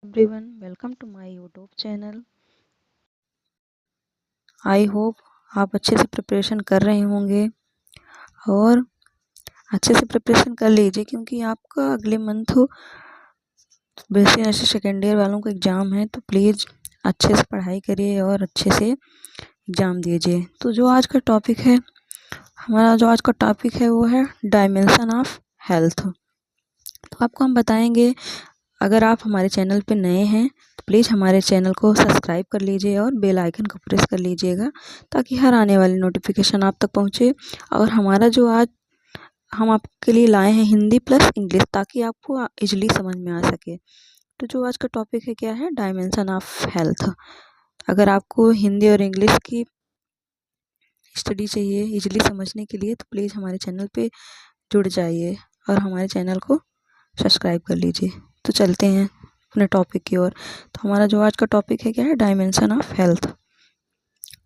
Everyone, welcome to my YouTube channel. I hope आप अच्छे से प्रिपरेशन कर रहे होंगे और अच्छे से प्रिपरेशन कर लीजिए, क्योंकि आपका अगले month BSc nursing second year वालों का एग्ज़ाम है। तो प्लीज़ अच्छे से पढ़ाई करिए और अच्छे से एग्ज़ाम दीजिए। तो जो आज का टॉपिक है, हमारा जो आज का टॉपिक है वो है डायमेंशन ऑफ हेल्थ। तो आपको हम बताएंगे, अगर आप हमारे चैनल पे नए हैं तो प्लीज़ हमारे चैनल को सब्सक्राइब कर लीजिए और बेल आइकन को प्रेस कर लीजिएगा, ताकि हर आने वाली नोटिफिकेशन आप तक पहुंचे। और हमारा जो आज हम आपके लिए लाए हैं हिंदी प्लस इंग्लिश, ताकि आपको इजली समझ में आ सके। तो जो आज का टॉपिक है क्या है, डायमेंशन ऑफ हेल्थ। अगर आपको हिंदी और इंग्लिश की स्टडी चाहिए इजली समझने के लिए, तो प्लीज़ हमारे चैनल पे जुड़ जाइए और हमारे चैनल को सब्सक्राइब कर लीजिए। तो चलते हैं अपने टॉपिक की ओर। तो हमारा जो आज का टॉपिक है क्या है, डायमेंशन ऑफ हेल्थ।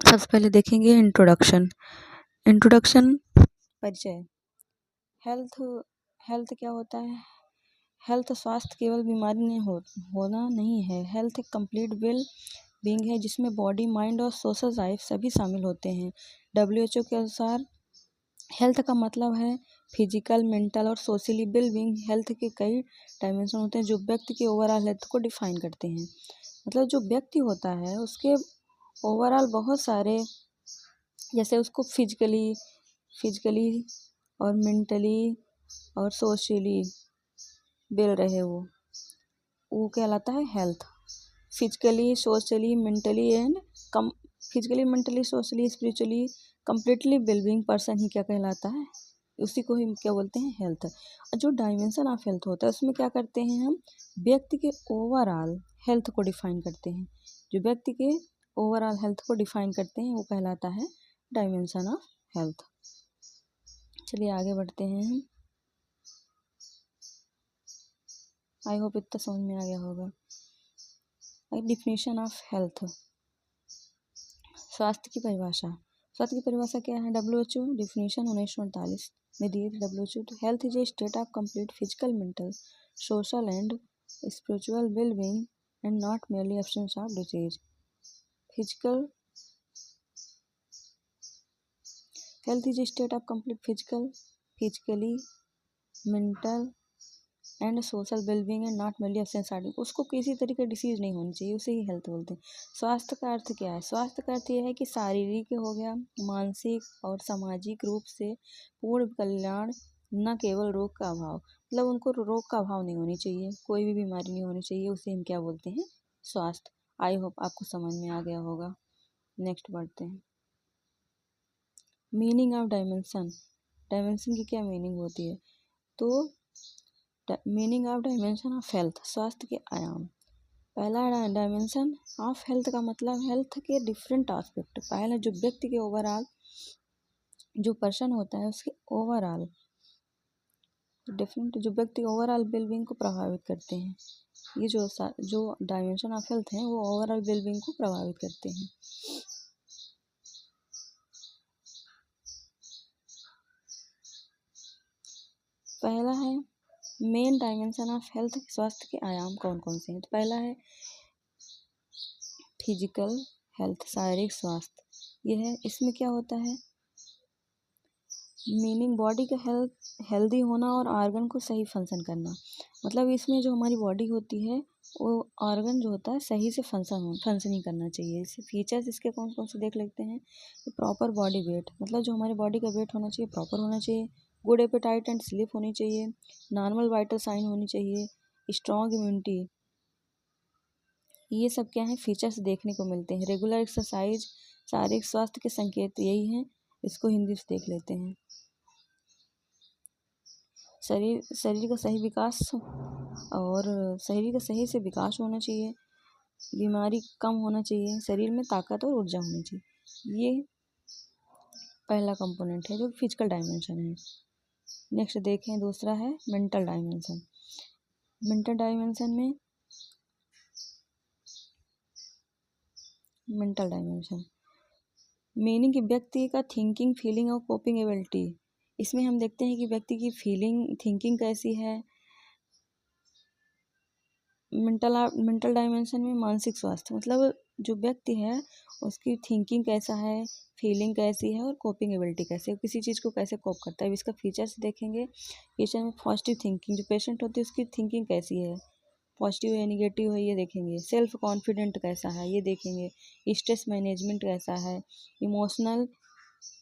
सबसे पहले देखेंगे इंट्रोडक्शन। परिचय। हेल्थ हेल्थ क्या होता है? हेल्थ स्वास्थ्य केवल बीमारी नहीं होना नहीं है। हेल्थ एक कंप्लीट वेल बीइंग है, जिसमें बॉडी, माइंड और सोशल लाइफ सभी शामिल होते हैं। WHO के अनुसार हेल्थ का मतलब है फिजिकल, मेंटल और सोशली वेल बीइंग। हेल्थ के कई डायमेंशन होते हैं जो व्यक्ति के ओवरऑल हेल्थ को डिफाइन करते हैं। मतलब जो व्यक्ति होता है उसके ओवरऑल बहुत सारे, जैसे उसको फिजिकली और मेंटली और सोशली वेल रहे, वो कहलाता है health. Physically, socially, mentally and come physically, mentally, socially, spiritually completely wellbeing person ही क्या कहलाता है, उसी को ही क्या बोलते हैं, हेल्थ। और जो डायमेंशन ऑफ हेल्थ होता है उसमें क्या करते हैं, हम व्यक्ति के ओवरऑल हेल्थ को डिफाइन करते हैं। जो व्यक्ति के ओवरऑल हेल्थ को डिफाइन करते हैं वो कहलाता है डायमेंशन ऑफ हेल्थ। चलिए आगे बढ़ते हैं हम। आई होप इतना समझ में आ गया होगा। Definition of health. स्वास्थ्य की परिभाषा। स्वास्थ्य की परिभाषा क्या है? WHO डिफिनेशन 1948 में दी थी। WHO तो health is a state of complete physical, mental, social and spiritual well being and not merely absence of disease. Health is a state of complete physically, mental and social wellbeing and not merely absence of, उसको किसी तरीके की disease नहीं होनी चाहिए, उसे ही health बोलते हैं। स्वास्थ्य का अर्थ क्या है? स्वास्थ्य का अर्थ यह है कि शारीरिक हो गया, मानसिक और सामाजिक रूप से पूर्ण कल्याण, न केवल रोग का अभाव। मतलब उनको रोग का अभाव नहीं होनी चाहिए, कोई भी बीमारी नहीं होनी चाहिए, उसे हम क्या बोलते हैं, स्वास्थ्य। आई होप आपको समझ में आ गया होगा। नेक्स्ट बढ़ते हैं। Meaning of dimension. डायमेंशन की क्या मीनिंग होती है? तो meaning of dimension of health, स्वास्थ्य के आयाम। पहला डायमेंशन ऑफ हेल्थ का मतलब हेल्थ के डिफरेंट एस्पेक्ट। पहला जो व्यक्ति के ओवरऑल, जो पर्सन होता है उसके ओवरऑल डिफरेंट, जो व्यक्ति ओवरऑल वेलबींग को प्रभावित करते हैं। ये जो डायमेंशन ऑफ हेल्थ है वो ओवरऑल वेलबींग को प्रभावित करते हैं। पहला है मेन डायमेंशन ऑफ हेल्थ, स्वास्थ्य के आयाम कौन कौन से हैं? तो पहला है फिजिकल हेल्थ, शारीरिक स्वास्थ्य। ये है, इसमें क्या होता है, मीनिंग बॉडी का हेल्दी होना और ऑर्गन को सही फंक्शन करना। मतलब इसमें जो हमारी बॉडी होती है वो ऑर्गन जो होता है सही से फंक्शनिंग करना चाहिए। इसे फीचर्स इसके कौन कौन से देख लेते हैं। तो प्रॉपर बॉडी वेट, मतलब जो हमारी बॉडी का वेट होना चाहिए प्रॉपर होना चाहिए। गुड एपेटाइट एंड स्लीप होनी चाहिए। नॉर्मल वाइटल साइन होनी चाहिए। स्ट्रॉन्ग इम्यूनिटी, ये सब क्या है, फीचर्स देखने को मिलते हैं। रेगुलर एक्सरसाइज, शारीरिक स्वास्थ्य के संकेत यही हैं। इसको हिंदी से देख लेते हैं। शरीर का सही विकास, और शरीर का सही से विकास होना चाहिए। बीमारी कम होना चाहिए। शरीर में ताकत और ऊर्जा होनी चाहिए। ये पहला कंपोनेंट है जो फिजिकल डायमेंशन है। नेक्स्ट देखें, दूसरा है मेंटल डायमेंशन। मेंटल डायमेंशन में मीनिंग कि व्यक्ति का थिंकिंग, फीलिंग और कोपिंग एबिलिटी। इसमें हम देखते हैं कि व्यक्ति की थिंकिंग कैसी है, मेंटल डायमेंशन में मानसिक स्वास्थ्य मतलब जो व्यक्ति है उसकी थिंकिंग कैसा है, फीलिंग कैसी है और कोपिंग एबिलिटी कैसी है, किसी चीज़ को कैसे कोप करता है। इसका फीचर्स देखेंगे। पेशेंट में पॉजिटिव थिंकिंग, जो पेशेंट होती है उसकी थिंकिंग कैसी है, पॉजिटिव है निगेटिव है ये देखेंगे। सेल्फ कॉन्फिडेंट कैसा है ये देखेंगे। स्ट्रेस मैनेजमेंट कैसा है, इमोशनल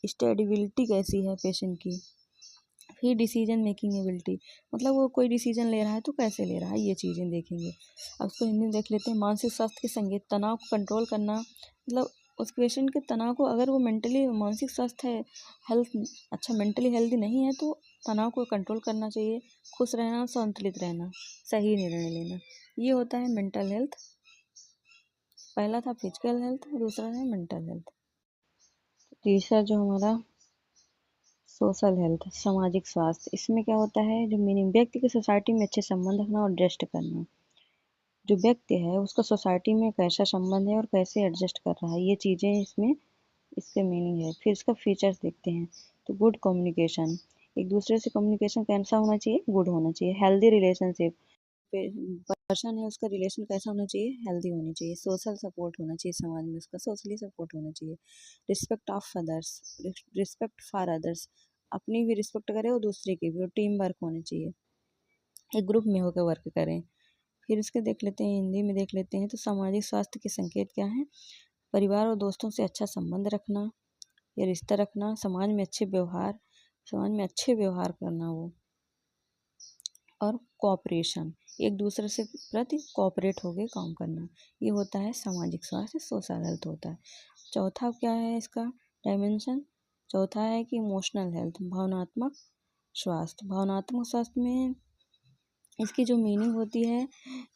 स्टेबिलिटी कैसी है पेशेंट की। फिर डिसीजन मेकिंग एबिलिटी मतलब वो कोई डिसीजन ले रहा है तो कैसे ले रहा है, ये चीज़ें देखेंगे। अब उसको हिंदी में देख लेते हैं। मानसिक स्वास्थ्य के संगीत, तनाव को कंट्रोल करना मतलब उस पेशेंट के तनाव को, अगर वो मेंटली मानसिक स्वास्थ्य है, हेल्थ अच्छा मेंटली हेल्दी नहीं है तो तनाव को कंट्रोल करना चाहिए। खुश रहना, संतुलित रहना, सही निर्णय लेना, ये होता है मेंटल हेल्थ। पहला था फिजिकल हेल्थ, दूसरा है मेंटल हेल्थ। तीसरा जो हमारा सोशल हेल्थ, सामाजिक स्वास्थ्य, इसमें क्या होता है, जो मीनिंग व्यक्ति की सोसाइटी में अच्छे संबंध रखना और एडजस्ट करना। जो व्यक्ति है उसका सोसाइटी में कैसा संबंध है और कैसे एडजस्ट कर रहा है, ये चीज़ें इसमें इसके मीनिंग है। फिर इसका फीचर्स देखते हैं। तो गुड कम्युनिकेशन, एक दूसरे से कम्युनिकेशन कैसा होना चाहिए, गुड होना चाहिए। हेल्दी रिलेशनशिप, पर्सन है उसका रिलेशन कैसा होना चाहिए, हेल्दी होनी चाहिए। सोशल सपोर्ट होना चाहिए, समाज में उसका सोशली सपोर्ट होना चाहिए। Respect of others, respect for others, अपनी भी रिस्पेक्ट करें और दूसरे की भी, और टीम वर्क होना चाहिए, एक ग्रुप में होकर वर्क करें। फिर इसके देख लेते हैं, हिंदी में देख लेते हैं। तो सामाजिक स्वास्थ्य के संकेत क्या हैं, परिवार और दोस्तों से अच्छा संबंध रखना या रिश्ता रखना, समाज में अच्छे व्यवहार करना वो, और कोऑपरेशन, एक दूसरे से प्रति कोऑपरेट होकर काम करना, ये होता है सामाजिक स्वास्थ्य, सोशल हेल्थ होता है। चौथा क्या है इसका डायमेंशन, चौथा है कि इमोशनल हेल्थ, भावनात्मक स्वास्थ्य। भावनात्मक स्वास्थ्य में इसकी जो मीनिंग होती है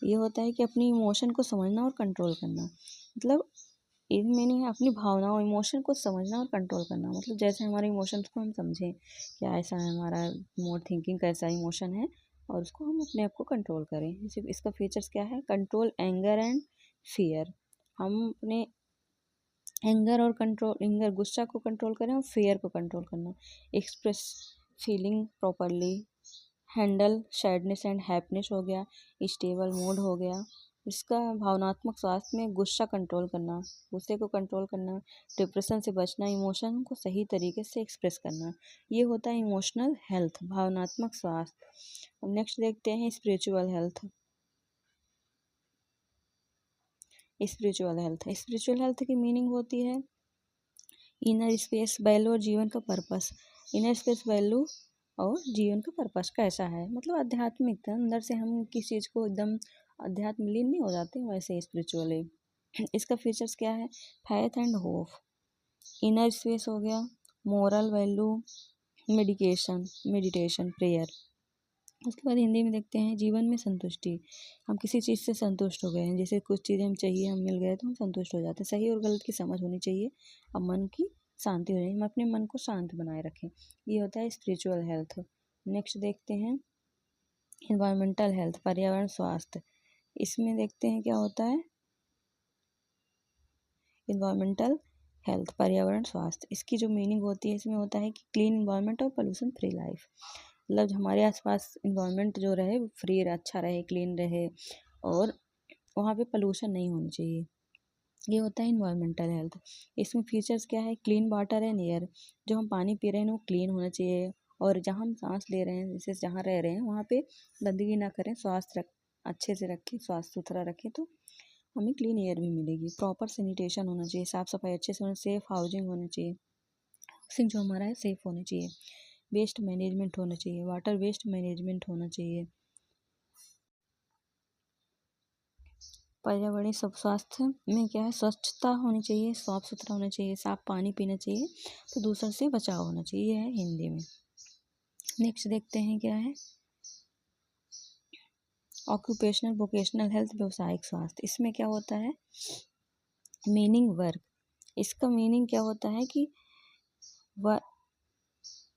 ये होता है कि अपनी इमोशन को समझना और कंट्रोल करना। मतलब एक मीनिंग है अपनी भावनाओं इमोशन को समझना और कंट्रोल करना, मतलब जैसे हमारे इमोशंस को हम समझें, क्या ऐसा है हमारा मोड थिंकिंग कैसा इमोशन है, और उसको हम अपने आप को कंट्रोल करें। जैसे इसका फीचर्स क्या है, कंट्रोल एंगर एंड फियर, हम अपने एंगर गुस्सा को कंट्रोल करें और फियर को कंट्रोल करना। Express feeling properly, handle sadness and happiness हो गया, स्टेबल मूड हो गया। इसका भावनात्मक स्वास्थ्य में गुस्सा कंट्रोल करना, गुस्से को कंट्रोल करना, डिप्रेशन से बचना, इमोशन को सही तरीके से एक्सप्रेस करना, ये होता है इमोशनल हेल्थ, भावनात्मक स्वास्थ्य। नेक्स्ट देखते हैं स्पिरिचुअल हेल्थ। स्पिरिचुअल हेल्थ की मीनिंग होती है इनर स्पेस वैल्यू और जीवन का पर्पस। इनर स्पेस वैल्यू और जीवन का पर्पस कैसा है, मतलब आध्यात्मिक अंदर से हम किस चीज़ को एकदम अध्यात्म लीन नहीं हो जाते, वैसे स्पिरिचुअली। इसका फीचर्स क्या है, faith and hope, inner space हो गया, मोरल वैल्यू, मेडिटेशन प्रेयर। उसके बाद हिंदी में देखते हैं जीवन में संतुष्टि, हम किसी चीज़ से संतुष्ट हो गए हैं, जैसे कुछ चीज़ें हम चाहिए हम मिल गए तो हम संतुष्ट हो जाते हैं। सही और गलत की समझ होनी चाहिए, अब मन की शांति हो जाए, हम अपने मन को शांत बनाए रखें, ये होता है स्पिरिचुअल हेल्थ। नेक्स्ट देखते हैं इन्वायरमेंटल हेल्थ, पर्यावरण स्वास्थ्य। इसमें देखते हैं क्या होता है इन्वायरमेंटल हेल्थ, पर्यावरण स्वास्थ्य। इसकी जो मीनिंग होती है इसमें होता है कि क्लीन इन्वायरमेंट और पोल्यूशन फ्री लाइफ, मतलब हमारे आसपास इन्वायरमेंट जो रहे वो फ्री अच्छा रहे, क्लीन रहे, और वहाँ पे पोल्यूशन नहीं होनी चाहिए, ये होता है इन्वायरमेंटल हेल्थ। इसमें फीचर्स क्या है, क्लीन वाटर एंड एयर, जो हम पानी पी रहे हैं वो क्लीन होना चाहिए, और जहाँ हम सांस ले रहे हैं जैसे जहाँ रह रहे हैं वहाँ पे गंदगी ना करें, स्वास्थ्य अच्छे से रखें, स्वास्थ्य सुथरा रखें तो हमें क्लीन एयर भी मिलेगी। प्रॉपर सैनिटेशन होना चाहिए, साफ़ सफाई अच्छे से होना, सेफ हाउसिंग होना चाहिए, हाउसिंग जो हमारा है सेफ होना चाहिए, वेस्ट मैनेजमेंट होना चाहिए, वाटर वेस्ट मैनेजमेंट होना चाहिए। पर्यावरणीय सब स्वास्थ्य में क्या है, स्वच्छता होनी चाहिए, साफ सुथरा होना चाहिए, साफ पानी पीना चाहिए, प्रदूषण से बचाव होना चाहिए, ये है हिंदी में। नेक्स्ट देखते हैं क्या है ऑक्यूपेशनल वोकेशनल हेल्थ, व्यवसायिक स्वास्थ्य। इसमें क्या होता है मीनिंग वर्क, इसका मीनिंग क्या होता है कि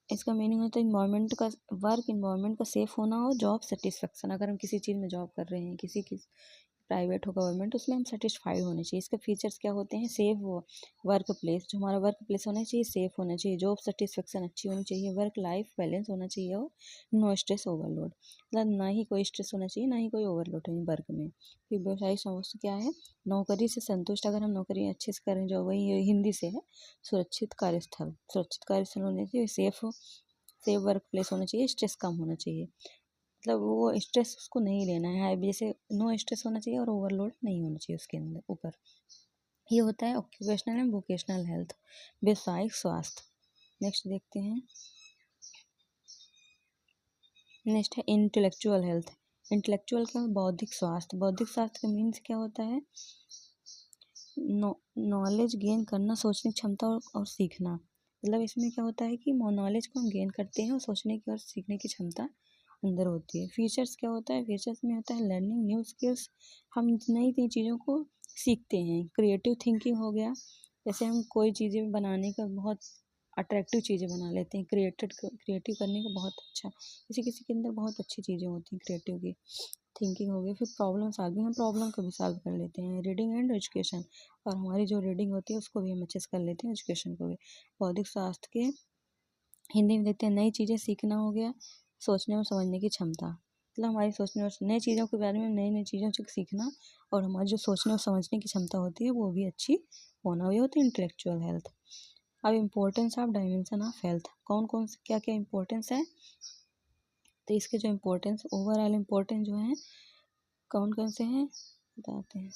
इसका मीनिंग होता है इन्वायरमेंट का वर्क, इन्वायरमेंट का सेफ होना और जॉब सेटिस्फेक्शन, अगर हम किसी चीज़ में जॉब कर रहे हैं, किसी प्राइवेट हो गवर्नमेंट, उसमें हम सेटिस्फाइड होने चाहिए। इसके फीचर्स क्या होते हैं? सेफ वर्क प्लेस, जो हमारा वर्क प्लेस होना चाहिए सेफ होना चाहिए, जॉब सेटिस्फेक्शन अच्छी होनी चाहिए, वर्क लाइफ बैलेंस होना चाहिए और नो स्ट्रेस ओवरलोड, मतलब ना ही कोई स्ट्रेस होना चाहिए ना ही कोई ओवरलोड है वर्क में। फिर व्यवसायिक समस्या क्या है? नौकरी से संतुष्ट, अगर हम नौकरी अच्छे से करें, जो वही हिंदी से है, सुरक्षित कार्यस्थल, सुरक्षित कार्यस्थल होने चाहिए, सेफ वर्क प्लेस होना चाहिए, स्ट्रेस कम होना चाहिए, मतलब वो स्ट्रेस उसको नहीं लेना है, जैसे नो स्ट्रेस होना चाहिए और ओवरलोड नहीं होना चाहिए उसके अंदर ऊपर। ये होता है ऑक्यूपेशनल एंड वोकेशनल हेल्थ, व्यवसायिक स्वास्थ्य। नेक्स्ट देखते हैं, नेक्स्ट है इंटेलेक्चुअल हेल्थ। इंटेलेक्चुअल क्या? बौद्धिक स्वास्थ्य। बौद्धिक स्वास्थ्य का मीन्स क्या होता है? नॉलेज गेन करना, सोचने की क्षमता और सीखना, मतलब इसमें क्या होता है कि नॉलेज को हम गेन करते हैं और सोचने की और सीखने की क्षमता अंदर होती है। फीचर्स क्या होता है? फीचर्स में होता है लर्निंग न्यू स्किल्स, हम नई नई चीज़ों को सीखते हैं। क्रिएटिव थिंकिंग हो गया, जैसे हम कोई चीज़ें बनाने का बहुत अट्रैक्टिव चीज़ें बना लेते हैं, क्रिएटिव करने का बहुत अच्छा, किसी किसी के अंदर बहुत अच्छी चीज़ें होती हैं क्रिएटिव की थिंकिंग हो गई। फिर प्रॉब्लम सॉल्विंग, हम प्रॉब्लम को भी सॉल्व कर लेते हैं। रीडिंग एंड एजुकेशन, और हमारी जो रीडिंग होती है उसको भी हम अच्छे से कर लेते हैं, एजुकेशन को भी। बौद्धिक स्वास्थ्य के हिंदी में देखते हैं, नई चीज़ें सीखना हो गया, सोचने और समझने की क्षमता, मतलब हमारी सोचने और नई चीज़ों के बारे में नई नई चीज़ों से सीखना और हमारी जो सोचने और समझने की क्षमता होती है वो भी अच्छी होना, ये होती है इंटेलेक्चुअल हेल्थ। अब importance of dimension of health, कौन कौन से क्या क्या इम्पोर्टेंस है? तो इसके जो इम्पोर्टेंस, ओवरऑल इम्पोर्टेंस जो है कौन कौन से हैं बताते हैं।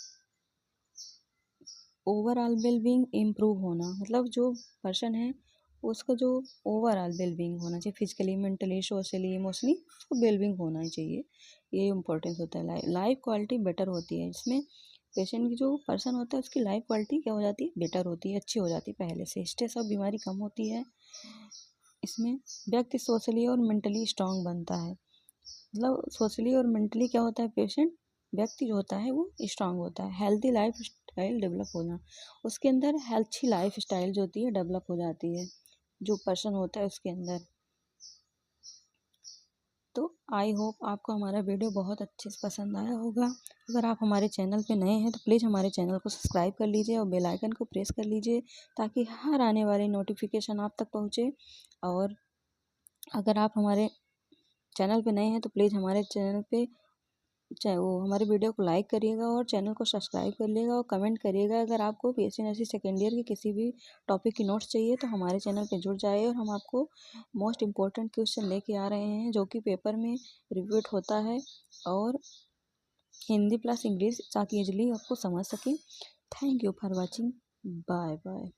ओवरऑल वेलबींग इम्प्रूव होना, मतलब जो पर्सन है उसका जो ओवरऑल वेलबींग होना चाहिए, फिजिकली मेंटली सोशली इमोशनली उसको वेलबींग होना ही चाहिए, ये इम्पोर्टेंस होता है। लाइफ क्वालिटी बेटर होती है, इसमें पेशेंट की जो पर्सन होता है उसकी लाइफ क्वालिटी क्या हो जाती है? बेटर होती है, अच्छी हो जाती है पहले से, स्ट्रेस और बीमारी कम होती है। इसमें व्यक्ति सोशली और मेंटली स्ट्रांग बनता है, मतलब सोशली और मेंटली क्या होता है? पेशेंट व्यक्ति जो होता है वो स्ट्रांग होता है। हेल्दी लाइफ स्टाइल डेवलप होना, उसके अंदर अच्छी लाइफ स्टाइल जो होती है डेवलप हो जाती है जो पर्सन होता है उसके अंदर। तो आई होप आपको हमारा वीडियो बहुत अच्छे से पसंद आया होगा। अगर आप हमारे चैनल पे नए हैं तो प्लीज़ हमारे चैनल को सब्सक्राइब कर लीजिए और बेल आइकन को प्रेस कर लीजिए ताकि हर आने वाली नोटिफिकेशन आप तक पहुँचे। और अगर आप हमारे चैनल पे नए हैं तो प्लीज़ हमारे चैनल पे चाहे वो हमारे वीडियो को लाइक करिएगा और चैनल को सब्सक्राइब करिएगा और कमेंट करिएगा। अगर आपको पीएससी नर्सिंग सेकेंड ईयर के किसी भी टॉपिक की नोट्स चाहिए तो हमारे चैनल पे जुड़ जाइए, और हम आपको मोस्ट इम्पोर्टेंट क्वेश्चन लेके आ रहे हैं जो कि पेपर में रिपीट होता है, और हिंदी प्लस इंग्लिश ताकि इजली आपको समझ सकें। Thank you for watching, bye bye.